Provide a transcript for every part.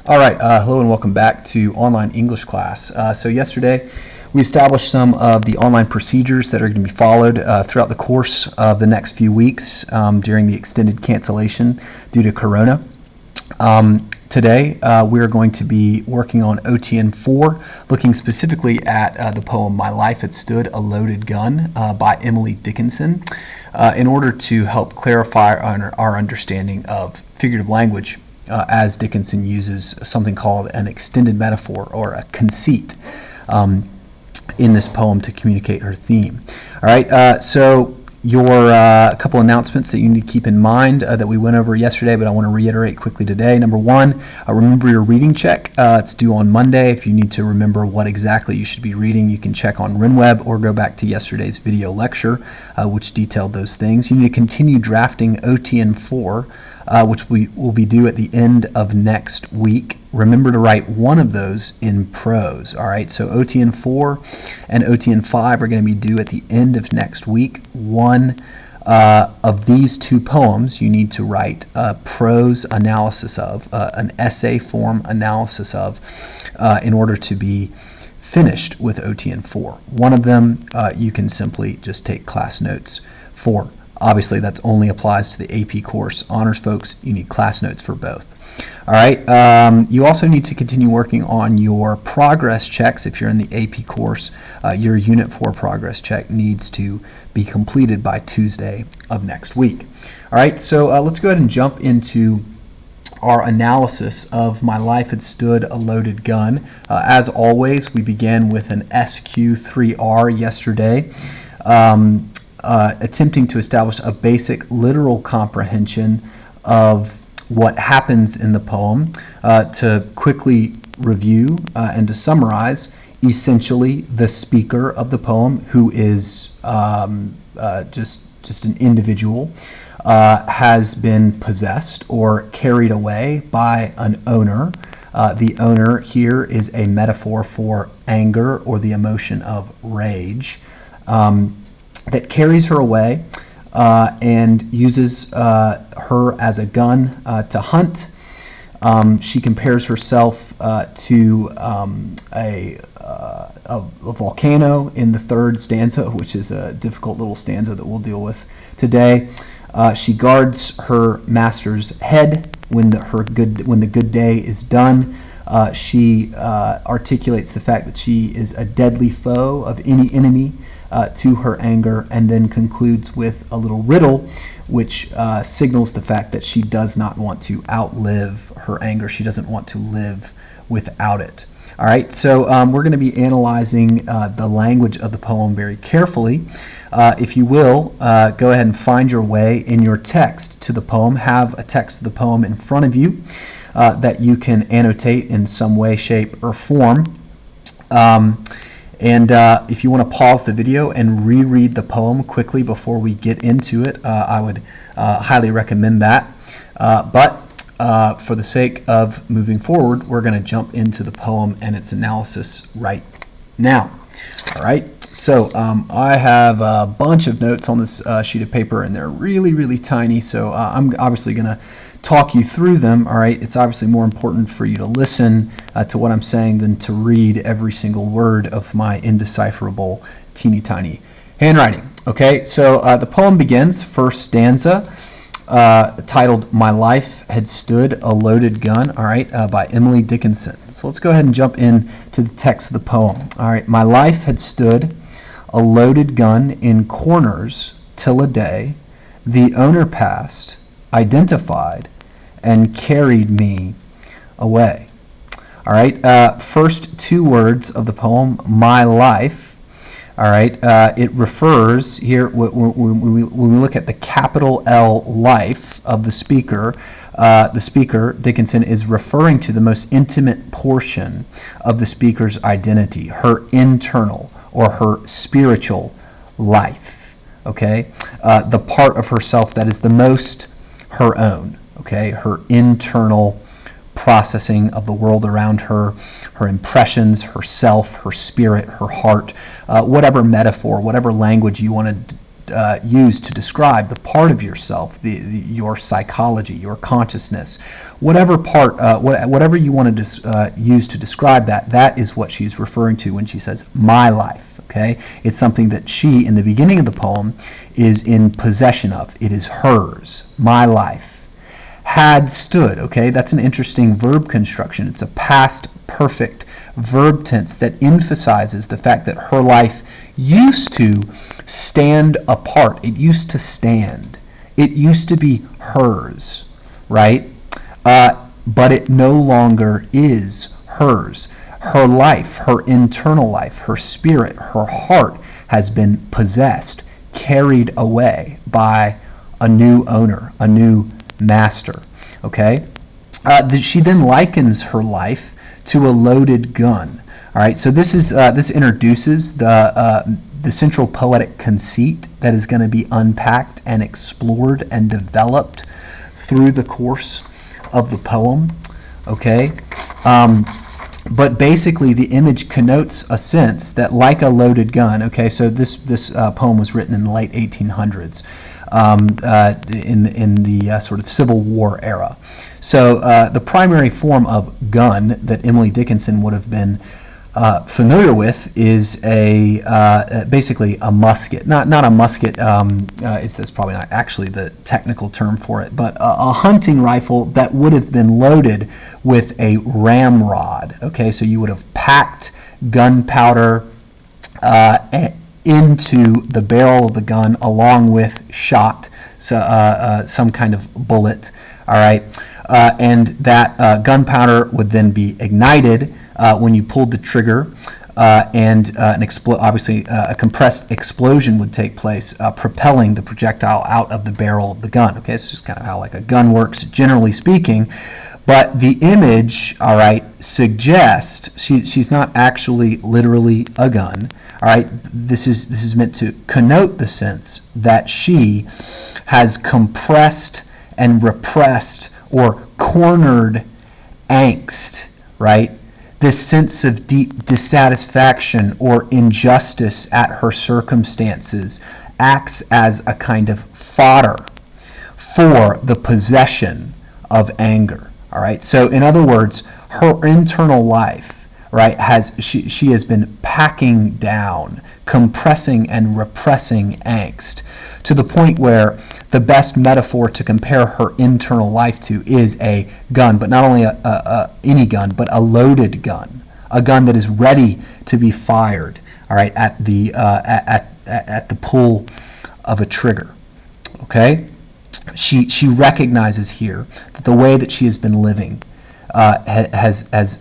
All right, hello and welcome back to online English class. So yesterday we established some of the online procedures that are going to be followed throughout the course of the next few weeks during the extended cancellation due to Corona. Today we're going to be working on OTN 4, looking specifically at the poem My Life Had Stood a Loaded Gun by Emily Dickinson in order to help clarify our understanding of figurative language as Dickinson uses something called an extended metaphor or a conceit in this poem to communicate her theme. All right, so a couple announcements that you need to keep in mind that we went over yesterday, but I want to reiterate quickly today. Number one, remember your reading check. It's due on Monday. If you need to remember what exactly you should be reading, you can check on RenWeb or go back to yesterday's video lecture, which detailed those things. You need to continue drafting OTN 4, which we will be due at the end of next week. Remember to write one of those in prose. All right, so OTN 4 and OTN 5 are going to be due at the end of next week. One of these two poems you need to write a prose analysis of, an essay form analysis of, in order to be finished with OTN 4. One of them you can simply just take class notes for. Obviously, that only applies to the AP course. Honors folks, you need class notes for both. All right, you also need to continue working on your progress checks. If you're in the AP course, your Unit 4 progress check needs to be completed by Tuesday of next week. All right, so let's go ahead and jump into our analysis of My Life Had Stood a Loaded Gun. As always, we began with an SQ3R yesterday. Attempting to establish a basic literal comprehension of what happens in the poem. To quickly review and to summarize, essentially the speaker of the poem, who is just an individual, has been possessed or carried away by an owner. The owner here is a metaphor for anger or the emotion of rage. That carries her away and uses her as a gun to hunt. She compares herself to a volcano in the third stanza, which is a difficult little stanza that we'll deal with today. She guards her master's head when the good day is done. She articulates the fact that she is a deadly foe of any enemy to her anger, and then concludes with a little riddle which signals the fact that she does not want to outlive her anger. She doesn't want to live without it. All right, so we're going to be analyzing the language of the poem very carefully. If you will, go ahead and find your way in your text to the poem. Have a text of the poem in front of you that you can annotate in some way, shape, or form. And if you want to pause the video and reread the poem quickly before we get into it, I would highly recommend that. But for the sake of moving forward, we're going to jump into the poem and its analysis right now. All right, so I have a bunch of notes on this sheet of paper, and they're really, really tiny, so I'm obviously going to talk you through them. All right, it's obviously more important for you to listen to what I'm saying than to read every single word of my indecipherable, teeny tiny handwriting. Okay, so the poem begins, first stanza, titled My Life Had Stood a Loaded Gun, all right, by Emily Dickinson. So let's go ahead and jump into the text of the poem. All right, my life had stood a loaded gun in corners till a day the owner passed, identified, and carried me away. All right, first two words of the poem, my life. All right, it refers here, when we look at the capital L life of the speaker, Dickinson, is referring to the most intimate portion of the speaker's identity, her internal or her spiritual life, okay? The part of herself that is the most her own, okay? Her internal processing of the world around her, her impressions, herself, her spirit, her heart, whatever metaphor, whatever language you want to use to describe the part of yourself, your psychology, your consciousness, whatever part, whatever you want to use to describe that, that is what she's referring to when she says my life. Okay, it's something that she, in the beginning of the poem, is in possession of. It is hers, my life. Had stood, okay, that's an interesting verb construction. It's a past perfect verb tense that emphasizes the fact that her life used to stand apart. It used to stand. It used to be hers, right? But it no longer is hers. Her life, her internal life, her spirit, her heart has been possessed, carried away by a new owner, a new master. Okay? She then likens her life to a loaded gun. All right, so this introduces the central poetic conceit that is going to be unpacked and explored and developed through the course of the poem. Okay? But basically, the image connotes a sense that, like a loaded gun, okay, so this poem was written in the late 1800s, in the sort of Civil War era. So the primary form of gun that Emily Dickinson would have been familiar with is basically a musket. Not a musket, that's probably not actually the technical term for it, but a hunting rifle that would have been loaded with a ramrod. Okay, so you would have packed gunpowder into the barrel of the gun along with shot, so some kind of bullet. All right, and that gunpowder would then be ignited when you pulled the trigger, and obviously a compressed explosion would take place, propelling the projectile out of the barrel of the gun. Okay, it's just kind of how like a gun works, generally speaking. But the image, all right, suggests she's not actually literally a gun. All right, this is meant to connote the sense that she has compressed and repressed or cornered angst, right? This sense of deep dissatisfaction or injustice at her circumstances acts as a kind of fodder for the possession of anger. All right. So, in other words, her internal life, right, she has been packing down, compressing and repressing angst to the point where the best metaphor to compare her internal life to is a gun, but not only any gun, but a loaded gun, a gun that is ready to be fired. All right, at the pull of a trigger. Okay, she recognizes here that the way that she has been living has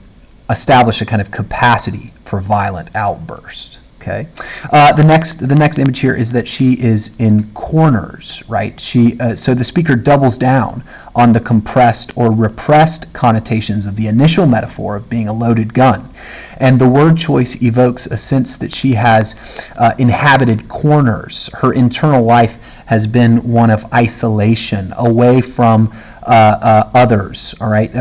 established a kind of capacity for violent outburst. Okay. The next image here is that she is in corners, right? So the speaker doubles down on the compressed or repressed connotations of the initial metaphor of being a loaded gun. And the word choice evokes a sense that she has inhabited corners. Her internal life has been one of isolation, away from others, all right,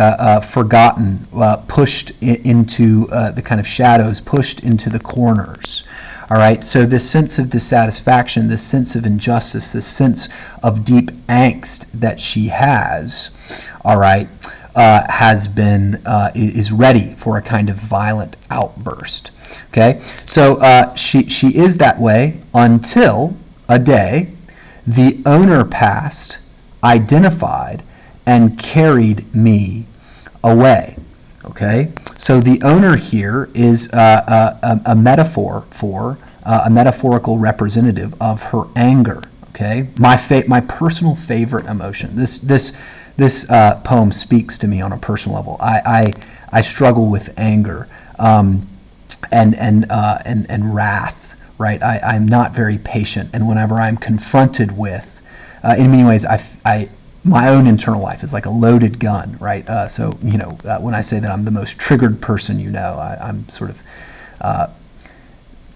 forgotten, pushed into the kind of shadows, pushed into the corners. All right, so this sense of dissatisfaction, this sense of injustice, this sense of deep angst that she has, all right, is ready for a kind of violent outburst. Okay, so she is that way until a day the owner passed, identified, and carried me away. Okay, so the owner here is a metaphor for a metaphorical representative of her anger. Okay, my personal favorite emotion. This poem speaks to me on a personal level. I struggle with anger and wrath. Right, I'm not very patient, and whenever I'm confronted with, in many ways, my own internal life is like a loaded gun, right? So, when I say that I'm the most triggered person, I'm sort of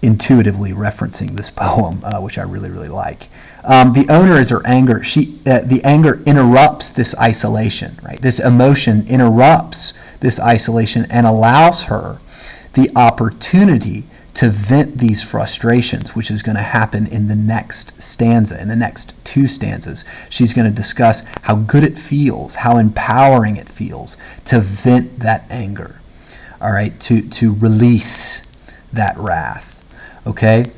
intuitively referencing this poem, which I really, really like. The owner is her anger. The anger interrupts this isolation, right? This emotion interrupts this isolation and allows her the opportunity to vent these frustrations, which is going to happen in the next stanza, in the next two stanzas. She's going to discuss how good it feels, how empowering it feels to vent that anger, all right, to release that wrath, okay?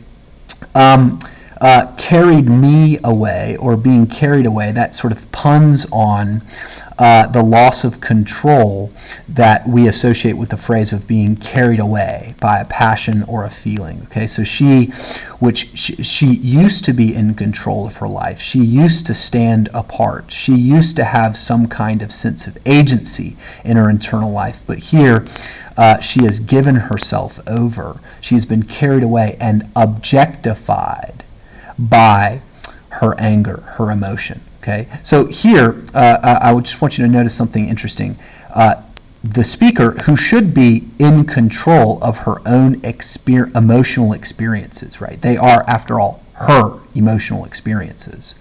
Carried me away, or being carried away, that sort of puns on the loss of control that we associate with the phrase of being carried away by a passion or a feeling. Okay, so she used to be in control of her life. She used to stand apart. She used to have some kind of sense of agency in her internal life. But here, she has given herself over. She has been carried away and objectified by her anger, her emotion. Okay, so here I would just want you to notice something interesting. The speaker, who should be in control of her own emotional experiences, right? They are, after all, her emotional experiences,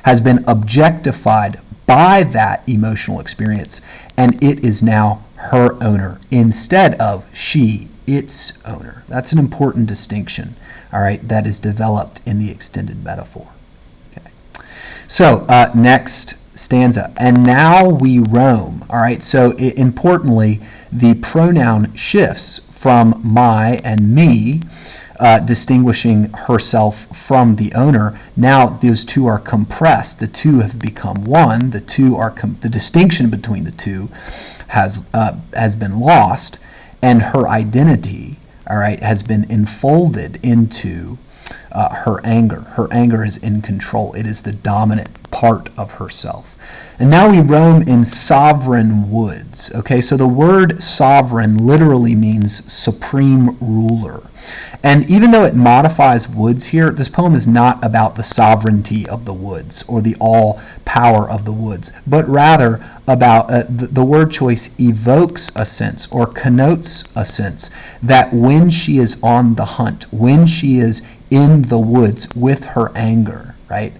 has been objectified by that emotional experience, and it is now her owner instead of she, its owner. That's an important distinction, all right, that is developed in the extended metaphor. So, next stanza, and now we roam. All right, so importantly, the pronoun shifts from my and me, distinguishing herself from the owner. Now those two are compressed. The two have become one. The two are the distinction between the two has been lost, and her identity, all right, has been enfolded into her anger. Her anger is in control. It is the dominant part of herself. And now we roam in sovereign woods. Okay, so the word sovereign literally means supreme ruler. And even though it modifies woods here, this poem is not about the sovereignty of the woods or the all power of the woods, but rather about the word choice evokes a sense or connotes a sense that when she is on the hunt, when she is in the woods with her anger, right,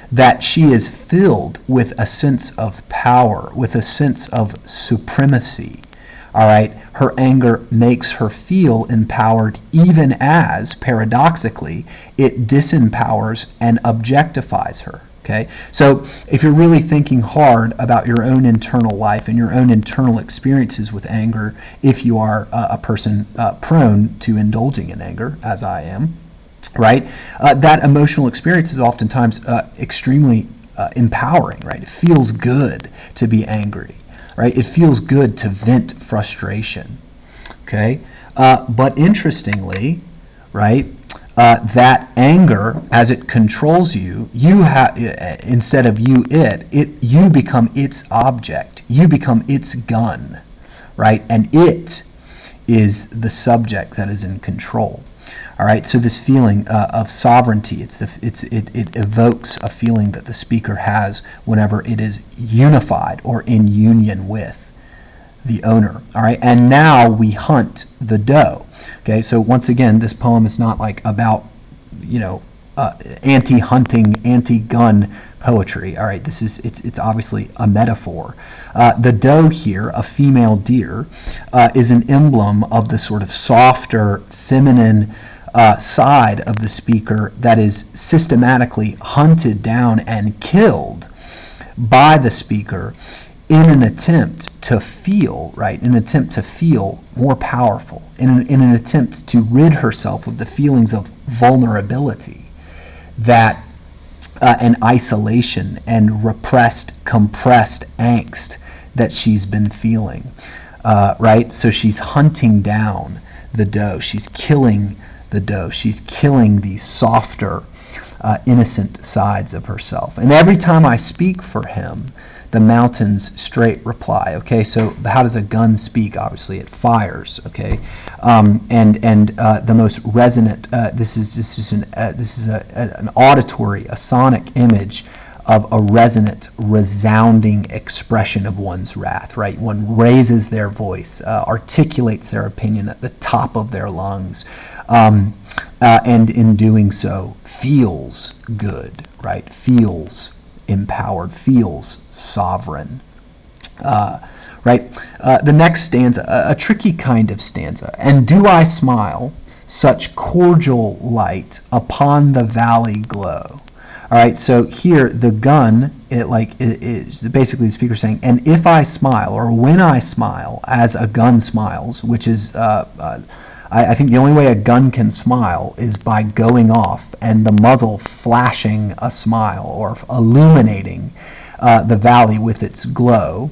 that she is filled with a sense of power, with a sense of supremacy. All right, her anger makes her feel empowered, even as, paradoxically, it disempowers and objectifies her. Okay, so if you're really thinking hard about your own internal life and your own internal experiences with anger, if you are a person prone to indulging in anger, as I am, right, that emotional experience is oftentimes extremely empowering, right? It feels good to be angry. Right? It feels good to vent frustration. Okay? But interestingly, right, that anger, as it controls you, instead of you become its object. You become its gun, right? And it is the subject that is in control. All right, so this feeling of sovereignty, it evokes a feeling that the speaker has whenever it is unified or in union with the owner. All right, and now we hunt the doe. Okay, so once again, this poem is not like about, anti-hunting, anti-gun poetry. All right, it's obviously a metaphor. The doe here, a female deer, is an emblem of the sort of softer, feminine side of the speaker that is systematically hunted down and killed by the speaker in an attempt to feel, right, in an attempt to feel more powerful, in an attempt to rid herself of the feelings of vulnerability that and isolation and repressed, compressed angst that she's been feeling, right? So she's hunting down the doe. She's killing the doe. She's killing these softer, innocent sides of herself. And every time I speak for him, the mountains straight reply. Okay, so how does a gun speak? Obviously, it fires. Okay, and the most resonant. This is an auditory, a sonic image of a resonant, resounding expression of one's wrath. Right, one raises their voice, articulates their opinion at the top of their lungs. And in doing so, feels good, right? Feels empowered, feels sovereign, right? The next stanza, a tricky kind of stanza. And do I smile such cordial light upon the valley glow. All right, so here the gun, basically the speaker saying, and if I smile, or when I smile, as a gun smiles, which is, I think the only way a gun can smile is by going off and the muzzle flashing a smile or illuminating the valley with its glow.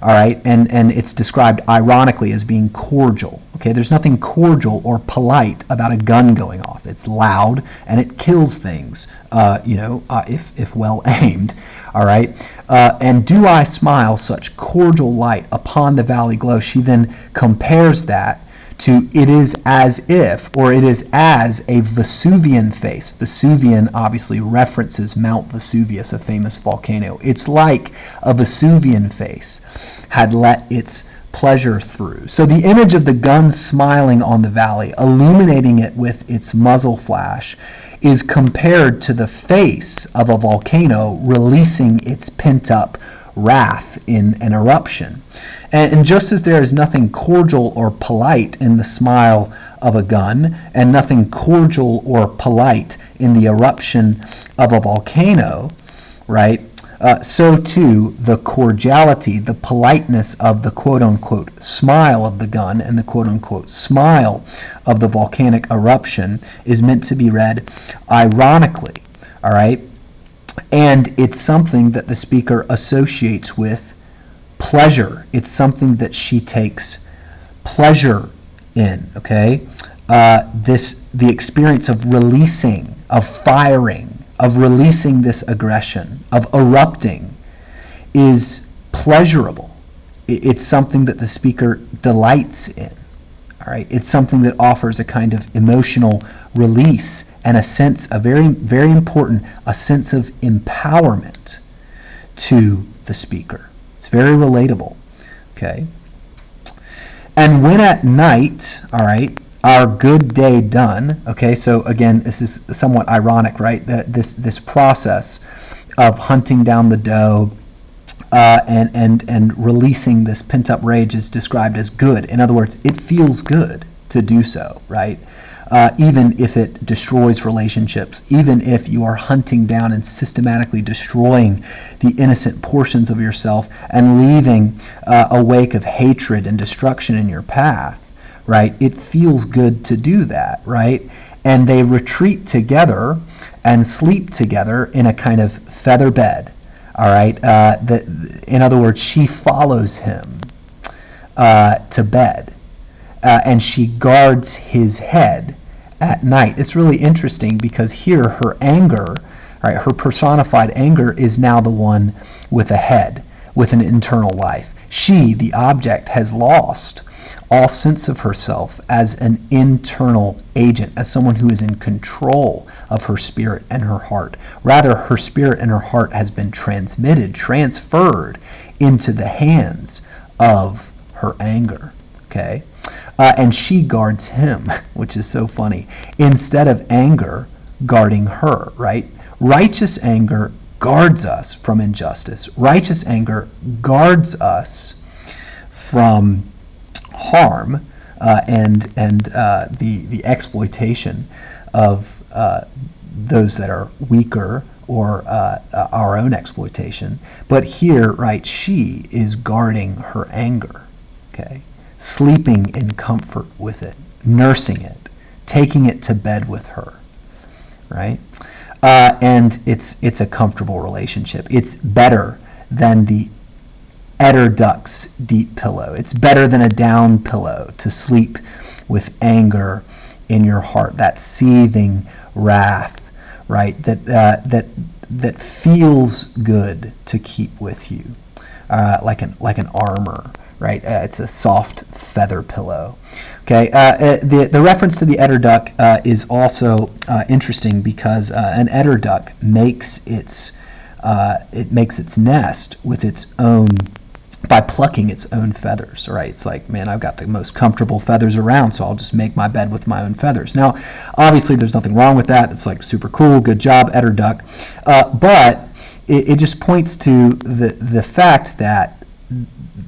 All right, and it's described ironically as being cordial. Okay, there's nothing cordial or polite about a gun going off. It's loud and it kills things, if well aimed. All right, and do I smile such cordial light upon the valley glow? She then compares that to it is as if, or it is as a Vesuvian face. Vesuvian obviously references Mount Vesuvius, a famous volcano. It's like a Vesuvian face had let its pleasure through. So the image of the gun smiling on the valley, illuminating it with its muzzle flash, is compared to the face of a volcano releasing its pent-up wrath in an eruption. And just as there is nothing cordial or polite in the smile of a gun, and nothing cordial or polite in the eruption of a volcano, right? So too, the cordiality, the politeness of the quote-unquote smile of the gun and the quote-unquote smile of the volcanic eruption is meant to be read ironically, all right? And it's something that the speaker associates with pleasure. It's something that she takes pleasure in, okay? The experience of releasing, of firing, of releasing this aggression, of erupting, is pleasurable. It's something that the speaker delights in. All right, it's something that offers a kind of emotional release and a sense, a very, very important, a sense of empowerment to the speaker. It's very relatable. Okay. And when at night, all right, our good day done. Okay, so again, this is somewhat ironic, right? That this process of hunting down the doe and releasing this pent-up rage is described as good. In other words, it feels good to do so, right? Even if it destroys relationships, even if you are hunting down and systematically destroying the innocent portions of yourself and leaving a wake of hatred and destruction in your path, right? It feels good to do that, right? And they retreat together and sleep together in a kind of feather bed, all right? In other words, she follows him to bed, and she guards his head at night. It's really interesting because here her anger, right, her personified anger is now the one with a head, with an internal life. She, the object, has lost all sense of herself as an internal agent, as someone who is in control of her spirit and her heart. Rather, her spirit and her heart has been transferred into the hands of her anger, okay? And she guards him, which is so funny, instead of anger guarding her, right? Righteous anger guards us from injustice. Righteous anger guards us from harm and the exploitation of those that are weaker or our own exploitation. But here, right, she is guarding her anger, okay? Sleeping in comfort with it, nursing it, taking it to bed with her, right? And it's a comfortable relationship. It's better than the eider duck's deep pillow. It's better than a down pillow to sleep with anger in your heart, that seething wrath, right? That feels good to keep with you, like an armor. Right, it's a soft feather pillow. Okay, the reference to the eider duck is also interesting because an eider duck makes its nest with its own, by plucking its own feathers. Right, it's like, man, I've got the most comfortable feathers around, so I'll just make my bed with my own feathers. Now, obviously, there's nothing wrong with that. It's like super cool, good job, eider duck. But it just points to the fact that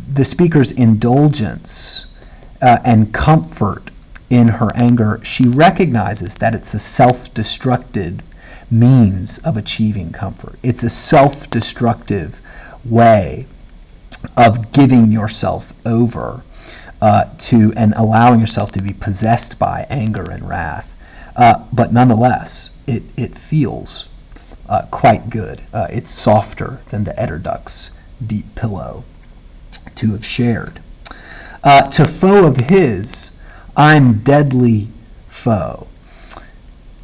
the speaker's indulgence and comfort in her anger, she recognizes that it's a self-destructive means of achieving comfort. It's a self-destructive way of giving yourself over to and allowing yourself to be possessed by anger and wrath. But nonetheless, it feels quite good. It's softer than the eider duck's deep pillow to have shared. To foe of his, I'm deadly foe.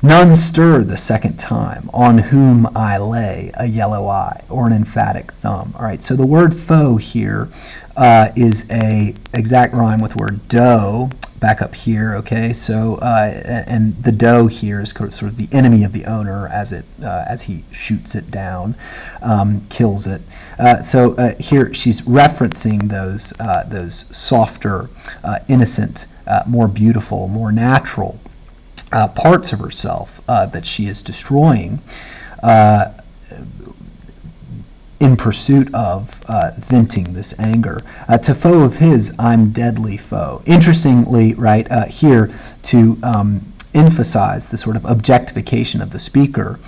None stir the second time, on whom I lay a yellow eye or an emphatic thumb. All right, so the word foe here is a exact rhyme with the word doe back up here, okay? So, and the doe here is sort of the enemy of the owner as he shoots it down, kills it. So here she's referencing those softer, innocent, more beautiful, more natural parts of herself that she is destroying in pursuit of venting this anger. To foe of his, I'm deadly foe. Interestingly, right, here to emphasize the sort of objectification of the speaker,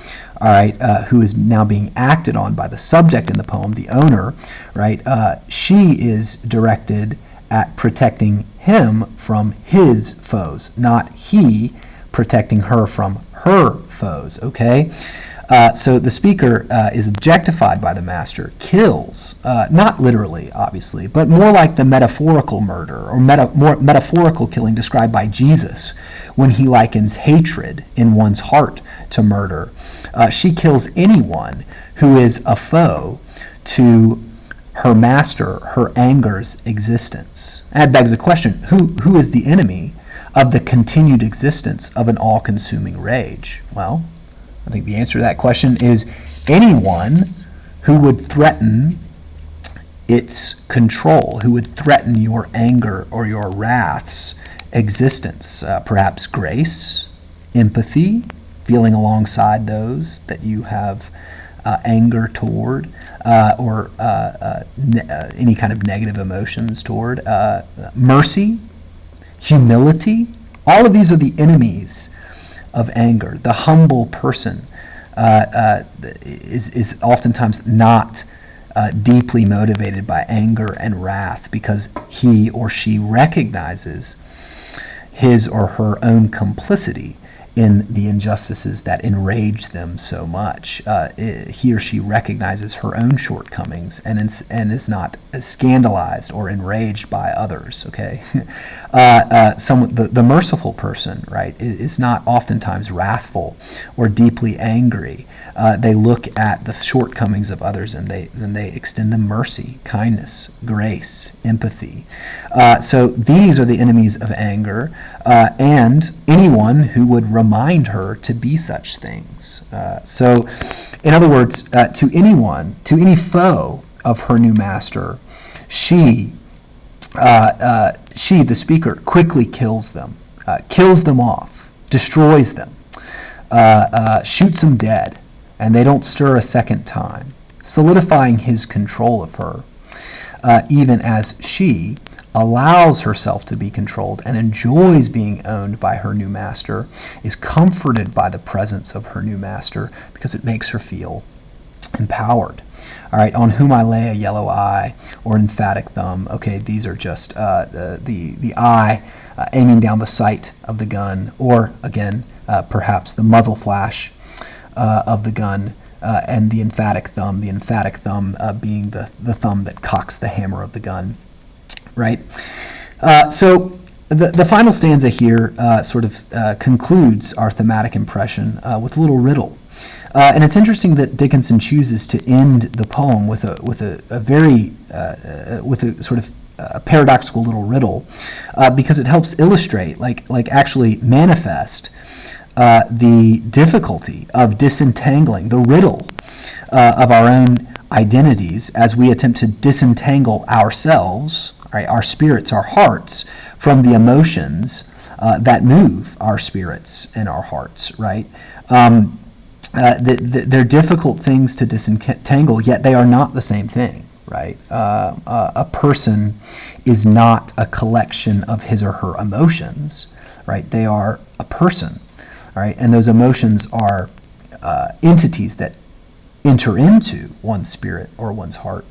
all right, who is now being acted on by the subject in the poem, the owner, right, she is directed at protecting him from his foes, not he protecting her from her foes, okay? So the speaker is objectified by the master, kills, not literally, obviously, but more like the metaphorical murder or more metaphorical killing described by Jesus when he likens hatred in one's heart to murder. She kills anyone who is a foe to her master, her anger's existence. And it begs the question, who is the enemy of the continued existence of an all-consuming rage? Well, I think the answer to that question is anyone who would threaten its control, who would threaten your anger or your wrath's existence. Perhaps grace, empathy, feeling alongside those that you have anger toward, or any kind of negative emotions toward, mercy, humility. All of these are the enemies of anger. The humble person is oftentimes not deeply motivated by anger and wrath because he or she recognizes his or her own complicity in the injustices that enrage them so much. He or she recognizes her own shortcomings and is not scandalized or enraged by others, okay? The merciful person, right, is not oftentimes wrathful or deeply angry. They look at the shortcomings of others and they extend them mercy, kindness, grace, empathy. So these are the enemies of anger, and anyone who would remind her to be such things. So, in other words, to any foe of her new master, she, the speaker, quickly kills them off, destroys them, shoots them dead, and they don't stir a second time, solidifying his control of her, even as she allows herself to be controlled and enjoys being owned by her new master, is comforted by the presence of her new master because it makes her feel empowered. All right, on whom I lay a yellow eye or emphatic thumb. Okay, these are just the eye aiming down the sight of the gun, or again, perhaps the muzzle flash of the gun, and the emphatic thumb being the thumb that cocks the hammer of the gun. Right? So the final stanza here sort of concludes our thematic impression with a little riddle. And it's interesting that Dickinson chooses to end the poem with a very sort of a paradoxical little riddle, because it helps illustrate, like actually manifest the difficulty of disentangling the riddle of our own identities as we attempt to disentangle ourselves, right, our spirits, our hearts, from the emotions that move our spirits and our hearts, right? They're difficult things to disentangle, yet they are not the same thing, right? A person is not a collection of his or her emotions, right? They are a person, all right? And those emotions are entities that enter into one's spirit or one's heart.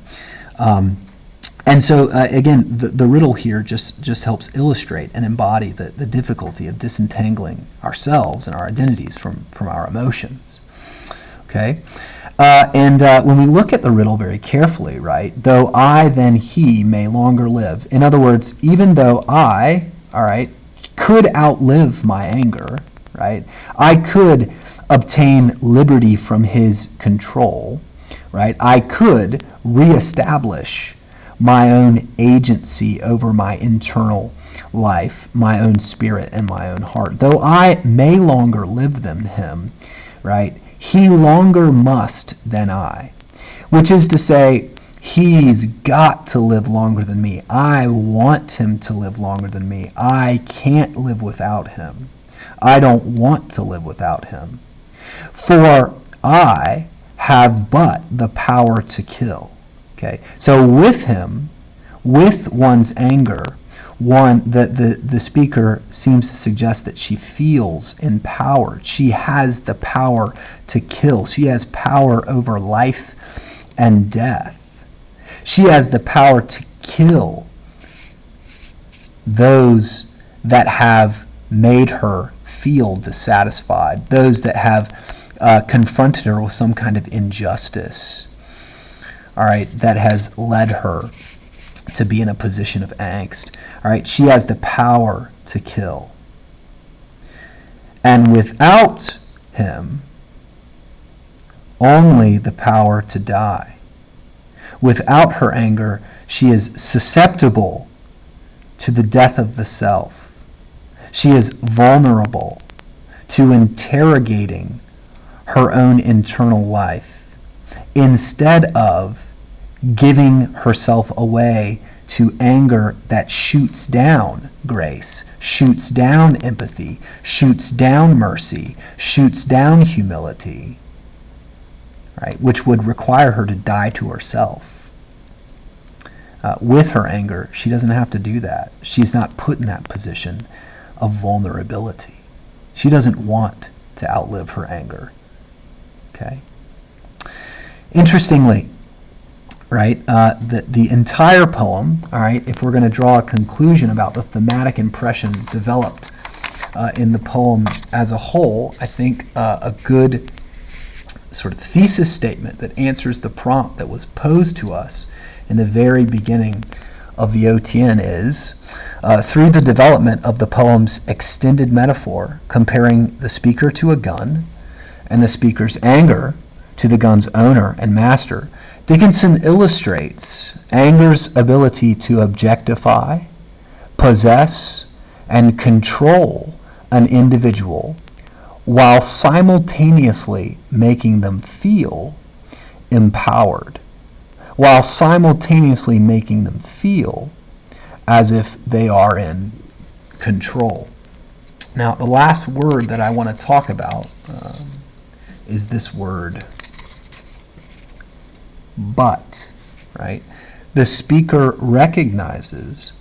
And so, again, the riddle here just helps illustrate and embody the difficulty of disentangling ourselves and our identities from our emotions. Okay? And when we look at the riddle very carefully, right, though I, then he may longer live. In other words, even though I, all right, could outlive my anger, right, I could obtain liberty from his control, right, I could reestablish my own agency over my internal life, my own spirit and my own heart. Though I may longer live than him, right, he longer must than I. Which is to say, he's got to live longer than me. I want him to live longer than me. I can't live without him. I don't want to live without him. For I have but the power to kill. Okay, so with him, with one's anger, the speaker seems to suggest that she feels empowered. She has the power to kill. She has power over life and death. She has the power to kill those that have made her feel dissatisfied, those that have confronted her with some kind of injustice, all right, that has led her to be in a position of angst. All right, she has the power to kill. And without him, only the power to die. Without her anger, she is susceptible to the death of the self. She is vulnerable to interrogating her own internal life instead of giving herself away to anger that shoots down grace, shoots down empathy, shoots down mercy, shoots down humility, right? Which would require her to die to herself. With her anger, she doesn't have to do that. She's not put in that position of vulnerability. She doesn't want to outlive her anger. Okay? Interestingly, right, the entire poem, all right, if we're going to draw a conclusion about the thematic impression developed in the poem as a whole, I think a good sort of thesis statement that answers the prompt that was posed to us in the very beginning of the OTN is, through the development of the poem's extended metaphor, comparing the speaker to a gun and the speaker's anger to the gun's owner and master, Dickinson illustrates anger's ability to objectify, possess, and control an individual while simultaneously making them feel empowered, while simultaneously making them feel as if they are in control. Now, the last word that I want to talk about is this word, but, right? The speaker recognizes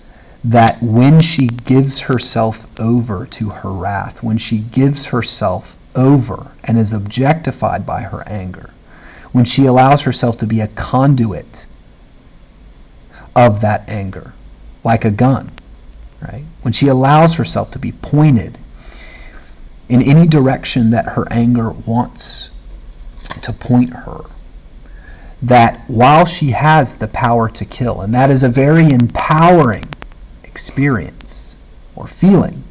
that when she gives herself over to her wrath, when she gives herself over and is objectified by her anger, when she allows herself to be a conduit of that anger, like a gun, right? When she allows herself to be pointed in any direction that her anger wants to point her, that while she has the power to kill, and that is a very empowering experience or feeling,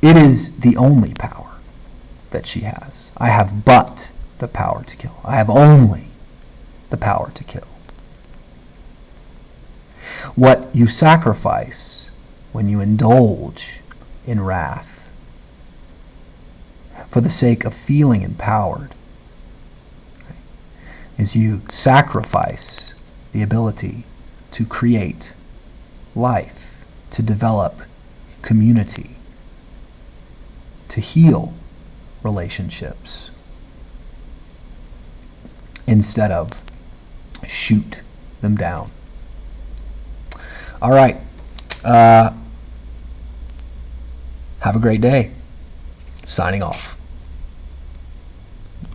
it is the only power that she has. I have but the power to kill. I have only the power to kill. What you sacrifice when you indulge in wrath for the sake of feeling empowered is you sacrifice the ability to create life, to develop community, to heal relationships, instead of shoot them down. All right. Have a great day. Signing off.